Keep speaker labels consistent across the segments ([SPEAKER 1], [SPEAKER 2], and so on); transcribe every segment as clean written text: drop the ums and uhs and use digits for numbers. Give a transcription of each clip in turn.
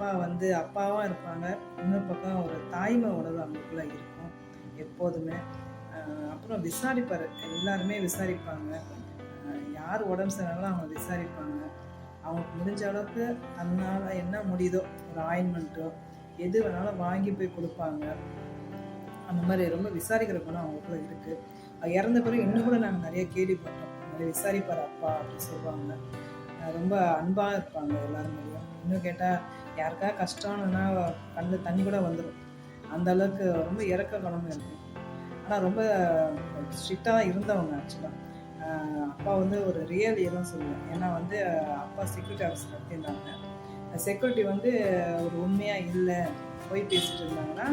[SPEAKER 1] அப்பா வந்து அப்பாவாக இருப்பாங்க, இன்னொரு பக்கம் ஒரு தாய்மை உணர்வு அவங்களுக்குள்ள இருக்கும் எப்போதுமே. அப்புறம் விசாரிப்பார், எல்லாருமே விசாரிப்பாங்க. யார் உடம்பு சரியில்லைனாலும் அவங்க விசாரிப்பாங்க. அவங்களுக்கு முடிஞ்ச அளவுக்கு அதனால என்ன முடியுதோ ஒரு ஆயின்மெண்ட்டோ எது வேணாலும் வாங்கி போய் கொடுப்பாங்க. அந்த மாதிரி ரொம்ப விசாரிக்கிற குணம் அவங்களுக்குள்ள இருக்குது. இறந்த பிறகு இன்னும் கூட நாங்கள் நிறைய கேள்விப்பட்டோம், இந்த மாதிரி விசாரிப்பார் அப்பா அப்படின்னு சொல்லுவாங்க. ரொம்ப அன்பாக இருப்பாங்க எல்லாருமே. இன்னும் கேட்டால் யாருக்கா கஷ்டம்னா கண்ணில் தண்ணி கூட வந்துடும், அந்த அளவுக்கு ரொம்ப இறக்க குணமும் இருக்கும். ஆனால் ரொம்ப ஸ்ட்ரிக்டாக இருந்தவங்க ஆக்சுவலாக. அப்பா வந்து ஒரு ரியல் ஹீரோன்னு சொல்லுவேன். ஏன்னா வந்து அப்பா செக்யூரிட்டி ஆஃபீஸர் நடத்தியிருந்தாங்க. செக்யூரிட்டி வந்து ஒரு உண்மையாக இல்லை, போய் பேசிட்டு இருந்தாங்கன்னா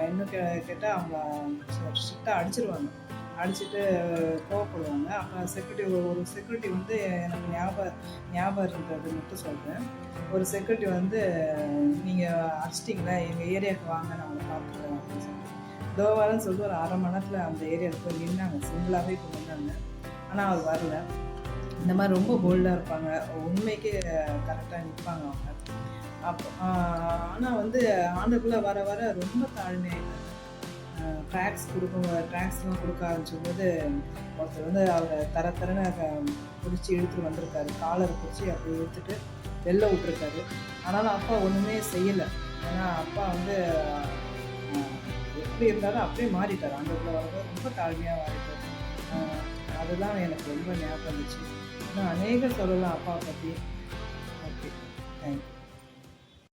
[SPEAKER 1] இன்னும் கேட்டால் அவங்க ஸ்ட்ரிக்டாக அடிச்சிருவாங்க. அடிச்சுட்டு கோவப்படுவாங்க. அப்போ ஒரு செக்யூரிட்டி வந்து எனக்கு ஞாபகம் இருந்தது மட்டும் சொல்கிறேன். ஒரு செக்யூரிட்டி வந்து, நீங்கள் அடிச்சிட்டிங்களா, எங்கள் ஏரியாவுக்கு வாங்க, நான் அவங்களை பார்த்துக்கிறேன் அப்படின்னு சொல்லிட்டு இதோ வரேன்னு சொல்லிட்டு ஒரு 1/2 மணி நேரத்தில் அந்த ஏரியாவுக்கு போய் நின்னாங்க. சிங்கிளாகவே இப்போ நின்னாங்க. ஆனால் அவர் வரல. இந்த மாதிரி ரொம்ப போல்டாக இருப்பாங்க, உண்மைக்கு கரெக்டாக நிற்பாங்க அவங்க. அப்போ ஆனால் வந்து ஆண்டுக்குள்ளே வர வர ரொம்ப தாழ்மையாயிட்டாங்க. ட்ராக்ஸ்லாம் கொடுக்க ஆரம்பிச்சும்போது ஒருத்தர் வந்து அவரை தரன்னு பிடிச்சி இழுத்துட்டு வந்திருக்காரு. காலரை பிடிச்சி அப்படி இழுத்துட்டு வெளில விட்டுருக்காரு. ஆனாலும் அப்பா ஒன்றுமே செய்யலை. ஏன்னா அப்பா வந்து எப்படி இருந்தாலும் அப்படியே மாறிட்டார். ஆண்டுக்குள்ளே வரப்போ ரொம்ப தாழ்மையாக மாறிட்டார். அதுதான் எனக்கு ரொம்ப ஞாபகம் இருந்துச்சு. இன்னும் அநேக சொல்லலாம் அப்பாவை பற்றி. Okay, thank you.